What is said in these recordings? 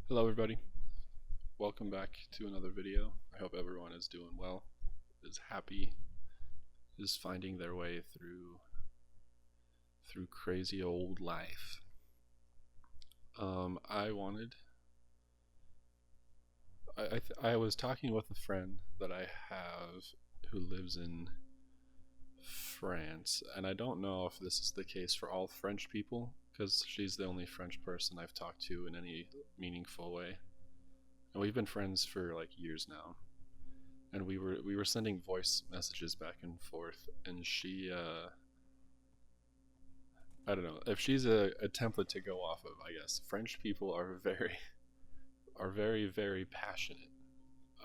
Hello everybody, welcome back to another video. I hope everyone is doing well, is happy, is finding their way through crazy old life. I wanted I was talking with a friend that I have who lives in France, and I don't know if this is the case for all French people because she's the only French person I've talked to in any meaningful way. And we've been friends for like years now. And we were sending voice messages back and forth, and she I don't know if she's a template to go off of. I guess French people are very passionate,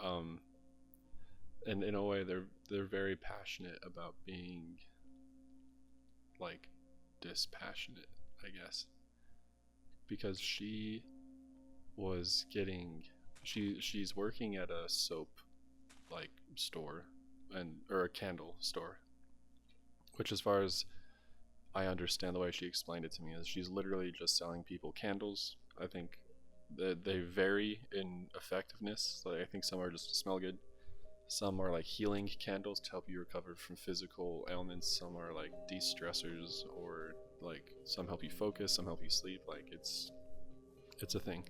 um and in a way they're very passionate about being like dispassionate, I guess, because was getting she's working at a soap like store, and or a candle store, which, as far as I understand, the way she explained it to me is she's literally just selling people candles. I think that they vary in effectiveness. Like, I think some are just to smell good. Some are like healing candles to help you recover from physical ailments. Some are like de-stressors, or like some help you focus, some help you sleep. Like it's a thing.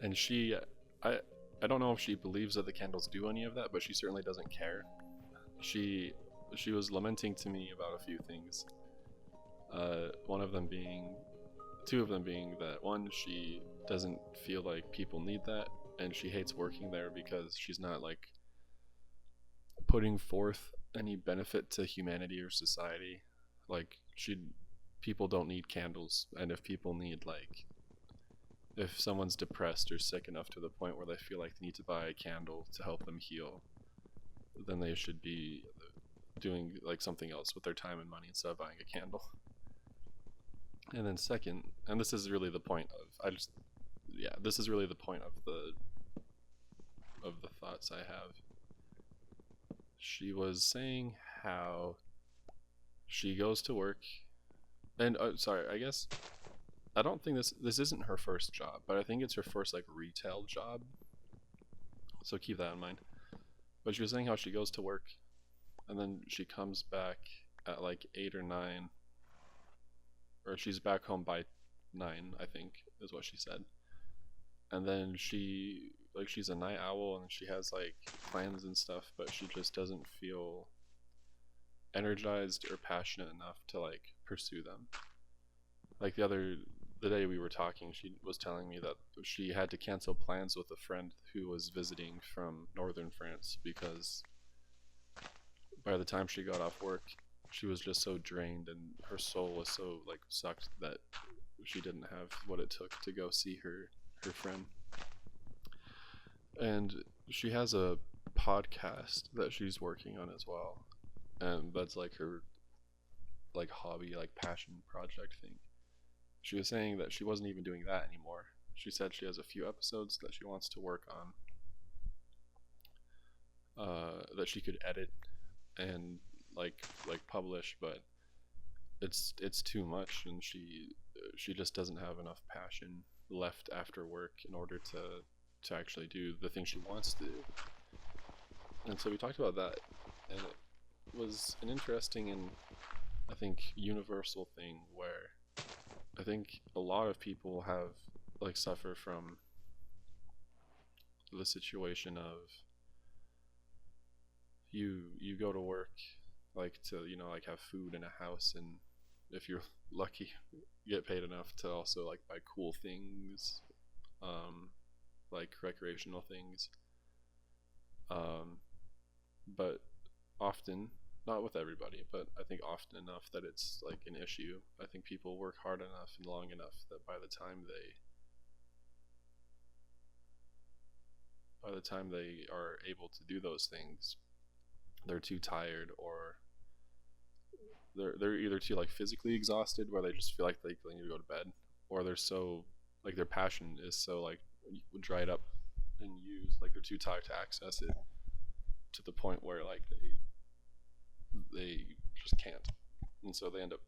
And I I don't know if she believes that the candles do any of that, but she certainly doesn't care. She she was lamenting to me about a few things. One of them being, two of them being that one, she doesn't feel like people need that, and she hates working there because she's not like putting forth any benefit to humanity or society. Like people don't need candles, and if people need like, if someone's depressed or sick enough to the point where they feel like they need to buy a candle to help them heal, then they should be doing like something else with their time and money instead of buying a candle. And then second, and this is really the point of this is really the point of the thoughts I have. She was saying how she goes to work, and sorry, I guess I don't think this isn't her first job, but I think it's her first like retail job. So keep that in mind. But she was saying how she goes to work, and then she comes back at like 8 or 9, or she's back home by 9, I think is what she said. And then she's a night owl, and she has like plans and stuff, but she just doesn't feel energized or passionate enough to like pursue them. Like the day we were talking, she was telling me that she had to cancel plans with a friend who was visiting from northern France because by the time she got off work, she was just so drained and her soul was so like sucked that she didn't have what it took to go see her friend. And she has a podcast that she's working on as well, and that's like her like hobby, like passion project thing. She was saying that she wasn't even doing that anymore. She said she has a few episodes that she wants to work on, that she could edit and like publish, but it's too much, and she just doesn't have enough passion left after work in order to actually do the thing she wants to do. And so we talked about that, and it was an interesting and I think universal thing where I think a lot of people have like suffer from the situation of you go to work like to, you know, like have food and a house, and if you're lucky get paid enough to also like buy cool things, um like recreational things, um but often, not with everybody, but I think often enough that it's like an issue. I think people work hard enough and long enough that by the time they are able to do those things, they're too tired, or they're either too like physically exhausted where they just feel like they need to go to bed, or they're so like their passion is so like dried up and used, like they're too tired to access it to the point where like they just can't, and so they end up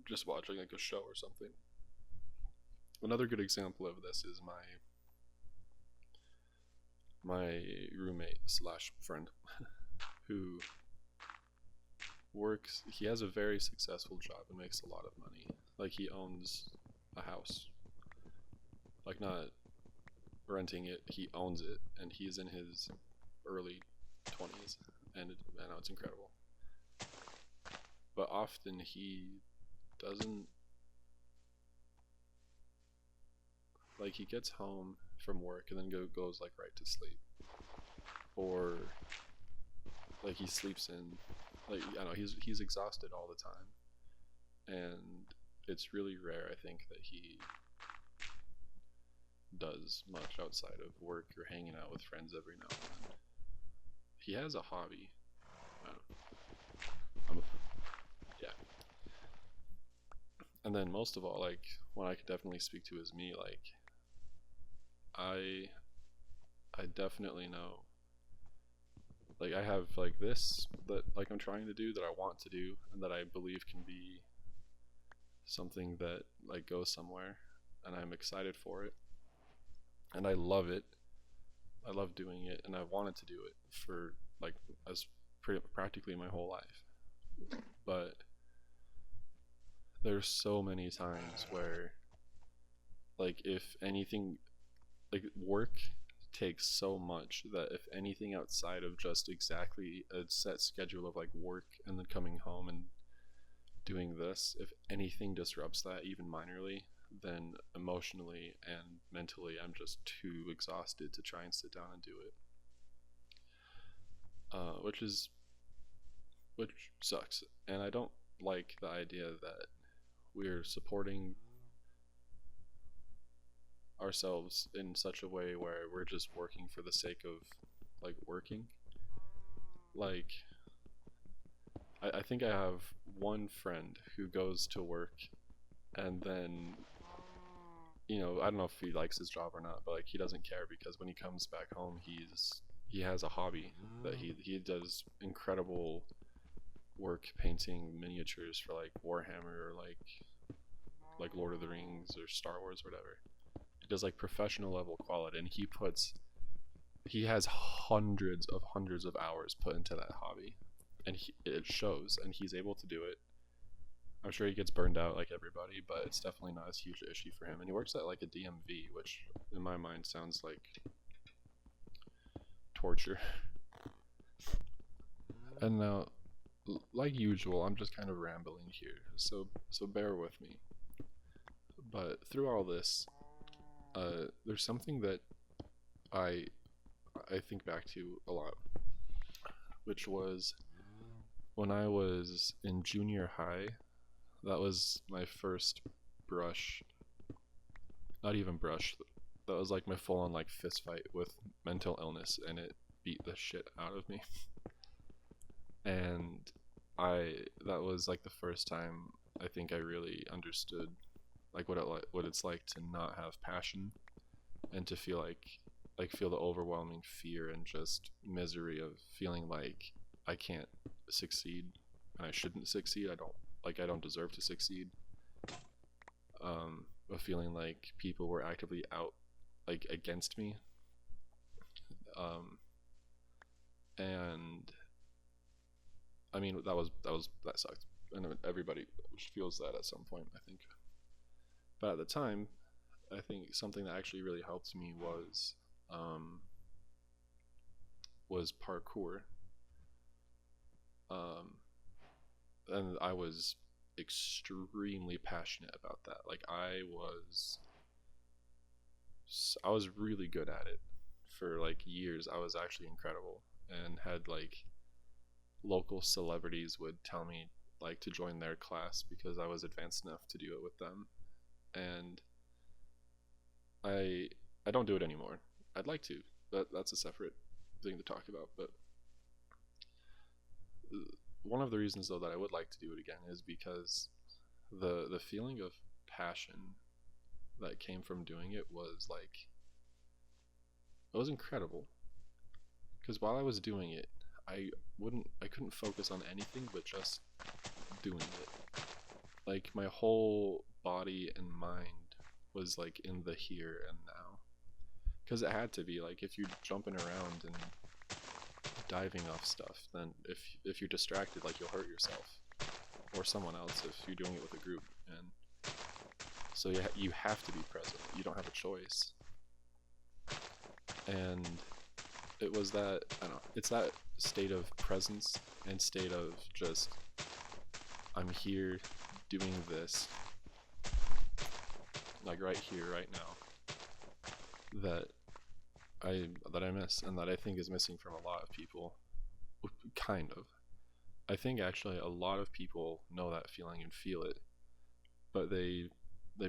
just watching like a show or something. Another good example of this is my roommate slash friend who works, he has a very successful job and makes a lot of money. Like he owns a house, like not renting it, he owns it, and he's in his early 20s, and I know it's incredible. But often he doesn't, like he gets home from work and then goes like right to sleep, or like he sleeps in, like I know he's exhausted all the time, and it's really rare I think that he does much outside of work or hanging out with friends every now and then. He has a hobby. I'm a, yeah. And then most of all, like what I could definitely speak to is me. Like I I definitely know. Like I have like this that like I'm trying to do, that I want to do, and that I believe can be something that like goes somewhere, and I'm excited for it, and I love it. I love doing it, and I wanted to do it for like as practically my whole life. But there's so many times where like if anything, like work takes so much that if anything outside of just exactly a set schedule of like work and then coming home and doing this, if anything disrupts that even minorly, then emotionally and mentally I'm just too exhausted to try and sit down and do it. Which sucks, and I don't like the idea that we're supporting ourselves in such a way where we're just working for the sake of like working. Like I think I have one friend who goes to work and then, you know, I don't know if he likes his job or not, but like he doesn't care because when he comes back home he has a hobby that he does incredible work painting miniatures for like Warhammer or like Lord of the Rings or Star Wars or whatever. He does like professional level quality, and he has hundreds of hours put into that hobby, and it shows, and he's able to do it. I'm sure he gets burned out like everybody, but it's definitely not a huge issue for him. And he works at like a DMV, which in my mind sounds like torture. And now, like usual, I'm just kind of rambling here, so bear with me. But through all this, there's something that I I think back to a lot, which was when I was in junior high. That was my first brush, not even brush. That was like my full-on like fist fight with mental illness, and it beat the shit out of me. And that was like the first time I think I really understood like what it's like to not have passion, and to feel feel the overwhelming fear and just misery of feeling like I can't succeed and I shouldn't succeed. I don't deserve to succeed. Of feeling like people were actively out like against me. Um, and I mean that sucked, and everybody feels that at some point, I think. But at the time, I think something that actually really helped me um, was parkour. Um, and I was extremely passionate about that. Like I was really good at it for like years. I was actually incredible, and had like local celebrities would tell me like to join their class because I was advanced enough to do it with them. And I I don't do it anymore. I'd like to, but that's a separate thing to talk about. But one of the reasons though that I would like to do it again is because the feeling of passion that came from doing it was like it was incredible. Because while I was doing it, I couldn't focus on anything but just doing it. Like my whole body and mind was like in the here and now. because it had to be. Like, if you're jumping around and diving off stuff, then if you're distracted, like, you'll hurt yourself or someone else if you're doing it with a group. And so you have to be present. You don't have a choice. And it was that, I don't know, it's that state of presence and state of just, I'm here doing this, like right here, right now, that I miss, and that I think is missing from a lot of people. Kind of. I think actually a lot of people know that feeling and feel it, but they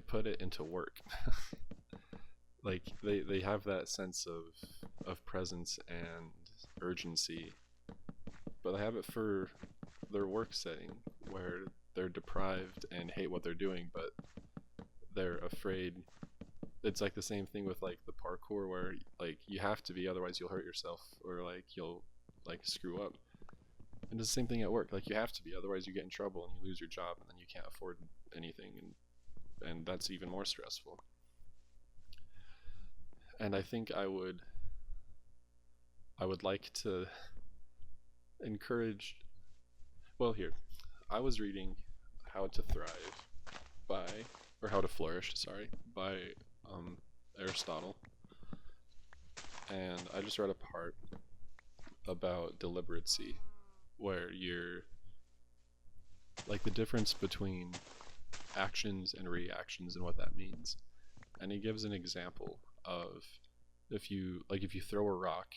put it into work. Like they have that sense of presence and urgency, but they have it for their work setting where they're deprived and hate what they're doing, but they're afraid. It's like the same thing with like the parkour where like you have to be, otherwise you'll hurt yourself or like you'll like screw up. And it's the same thing at work, like you have to be, otherwise you get in trouble and you lose your job and then you can't afford anything, and that's even more stressful. And I think I would like to encourage, well, here, I was reading How to Thrive by, or How to Flourish, sorry, by Aristotle, and I just read a part about deliberacy, where you're, like, the difference between actions and reactions and what that means. And he gives an example of if you throw a rock,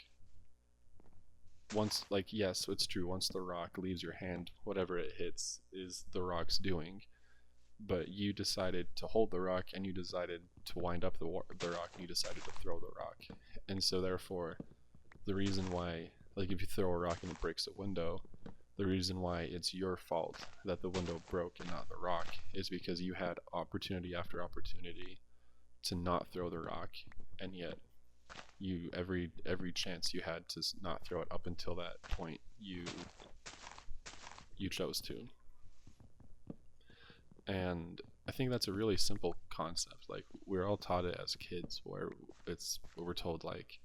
once, like, yes, it's true, once the rock leaves your hand, whatever it hits is the rock's doing, but you decided to hold the rock and you decided to wind up the rock and you decided to throw the rock. And so therefore the reason why, like, if you throw a rock and it breaks a window, the reason why it's your fault that the window broke and not the rock is because you had opportunity after opportunity to not throw the rock, and yet you every chance you had to not throw it up until that point, you chose to. And I think that's a really simple concept. Like, we're all taught it as kids, where we're told like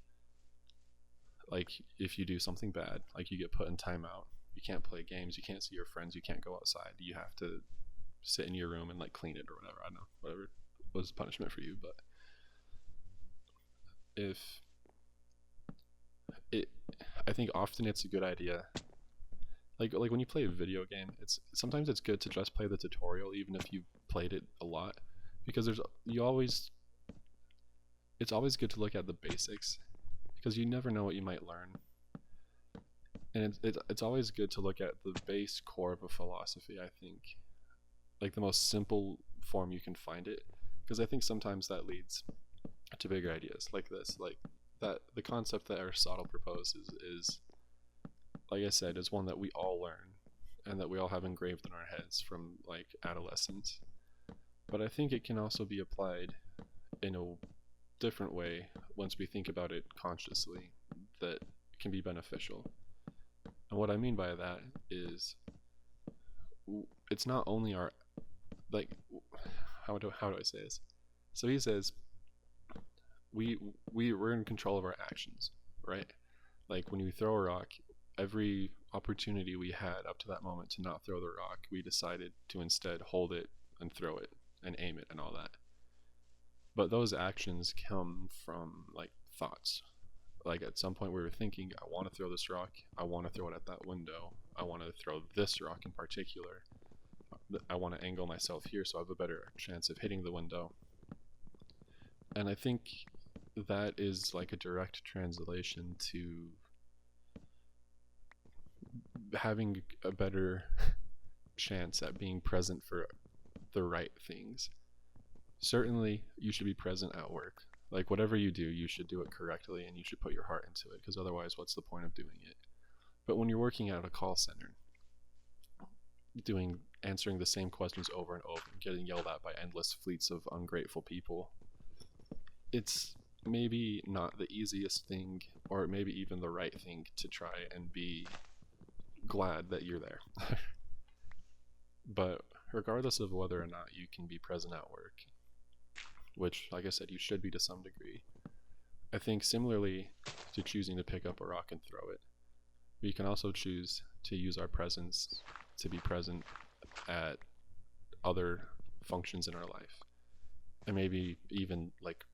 if you do something bad, like, you get put in timeout, you can't play games, you can't see your friends, you can't go outside, you have to sit in your room and like clean it or whatever. I don't know, whatever was punishment for you. But I think often it's a good idea, like when you play a video game, sometimes it's good to just play the tutorial even if you've played it a lot, because it's always good to look at the basics, because you never know what you might learn. And it's always good to look at the base core of a philosophy, I think, like the most simple form you can find it, because I think sometimes that leads to bigger ideas like this, like that the concept that Aristotle proposes is, like I said, is one that we all learn and that we all have engraved in our heads from like adolescence. But I think it can also be applied in a different way once we think about it consciously, that can be beneficial. And what I mean by that is, it's not only our, like, how do I say this? So he says we're in control of our actions, right? Like, when you throw a rock, every opportunity we had up to that moment to not throw the rock, we decided to instead hold it and throw it and aim it and all that. But those actions come from like thoughts. Like, at some point we were thinking, I want to throw this rock, I want to throw it at that window, I want to throw this rock in particular, I want to angle myself here so I have a better chance of hitting the window. And I think that is like a direct translation to having a better chance at being present for the right things. Certainly you should be present at work. Like, whatever you do, you should do it correctly and you should put your heart into it, because otherwise what's the point of doing it? But when you're working at a call center, answering the same questions over and over and getting yelled at by endless fleets of ungrateful people, it's maybe not the easiest thing, or maybe even the right thing, to try and be glad that you're there. But regardless of whether or not you can be present at work, which, like I said, you should be to some degree, I think similarly to choosing to pick up a rock and throw it, we can also choose to use our presence to be present at other functions in our life. And maybe even like,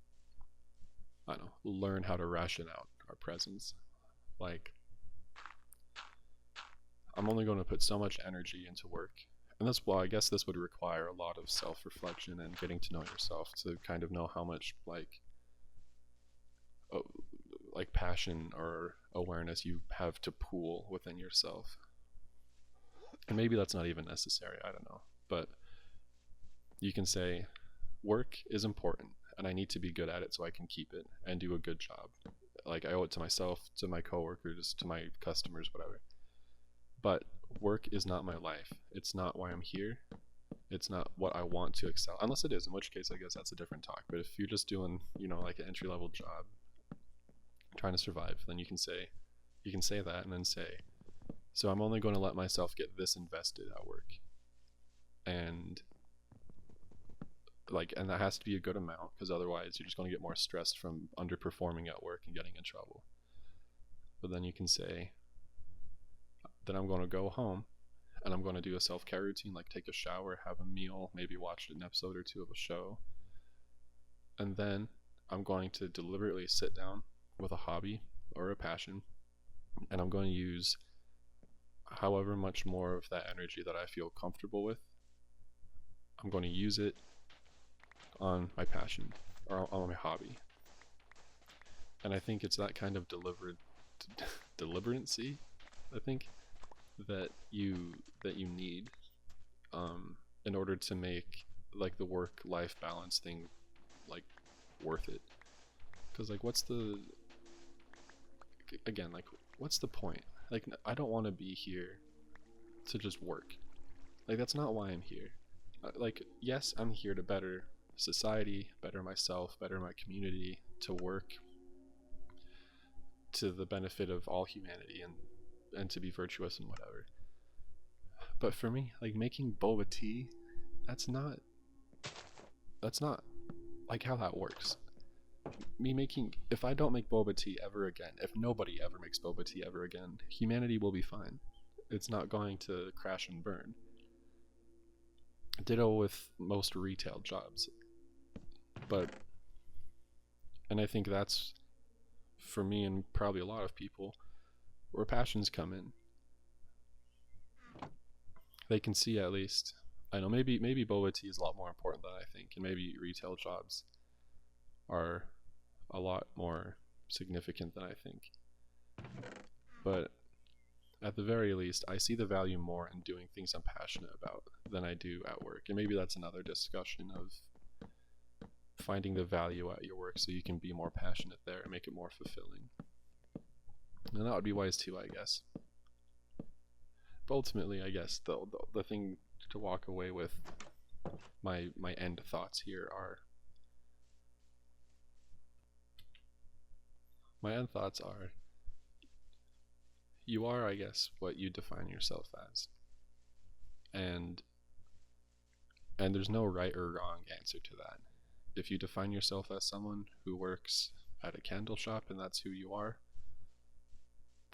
I don't know, learn how to ration out our presence. Like, I'm only going to put so much energy into work. And that's why I guess this would require a lot of self-reflection and getting to know yourself to kind of know how much like passion or awareness you have to pool within yourself. And maybe that's not even necessary, I don't know. But you can say work is important and I need to be good at it so I can keep it and do a good job. Like, I owe it to myself, to my coworkers, to my customers, whatever. But work is not my life. It's not why I'm here. It's not what I want to excel, unless it is, in which case I guess that's a different talk. But if you're just doing, like an entry-level job, trying to survive, then you can say that and then say, so I'm only going to let myself get this invested at work. And and that has to be a good amount, because otherwise you're just going to get more stressed from underperforming at work and getting in trouble. But then you can say that I'm going to go home and I'm going to do a self-care routine, like take a shower, have a meal, maybe watch an episode or two of a show. And then I'm going to deliberately sit down with a hobby or a passion, and I'm going to use however much more of that energy that I feel comfortable with. I'm going to use it on my passion or on my hobby. And I think it's that kind of deliberacy, I think, that you need in order to make like the work-life balance thing like worth it. Because what's the point? Like, I don't want to be here to just work. Like, that's not why I'm here. Yes, I'm here to better society, better myself, better my community, to work to the benefit of all humanity and to be virtuous and whatever. But for me, like, making boba tea, that's not like how that works. If I don't make boba tea ever again, if nobody ever makes boba tea ever again, humanity will be fine. It's not going to crash and burn. Ditto with most retail jobs. And I think that's, for me and probably a lot of people, where passions come in. They can see, at least, I know maybe boba tea is a lot more important than I think, and maybe retail jobs are a lot more significant than I think. But at the very least, I see the value more in doing things I'm passionate about than I do at work. And maybe that's another discussion of finding the value at your work so you can be more passionate there and make it more fulfilling. And that would be wise too, I guess. But ultimately, I guess the thing to walk away with, my end thoughts here are, you are, I guess, what you define yourself as. And there's no right or wrong answer to that. If you define yourself as someone who works at a candle shop and that's who you are,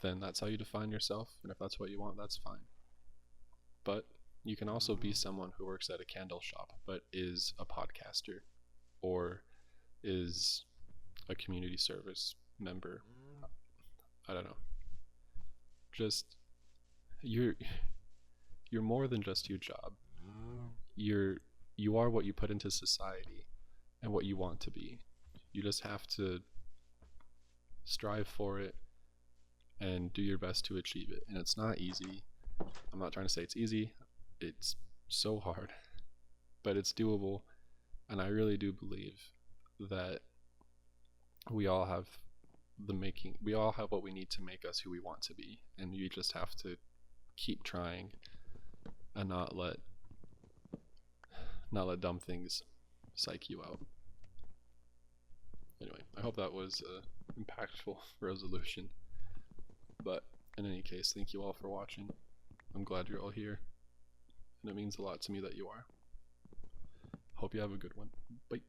then that's how you define yourself. And if that's what you want, that's fine. But you can also be someone who works at a candle shop but is a podcaster or is a community service member. I don't know. Just, you're more than just your job. You are what you put into society and what you want to be. You just have to strive for it and do your best to achieve it. And it's not easy. I'm not trying to say it's easy. It's so hard, but it's doable. And I really do believe that we all have what we need to make us who we want to be. And you just have to keep trying and not let dumb things psych you out. Anyway, I hope that was an impactful resolution. But in any case, thank you all for watching. I'm glad you're all here, and it means a lot to me that you are. Hope you have a good one. Bye.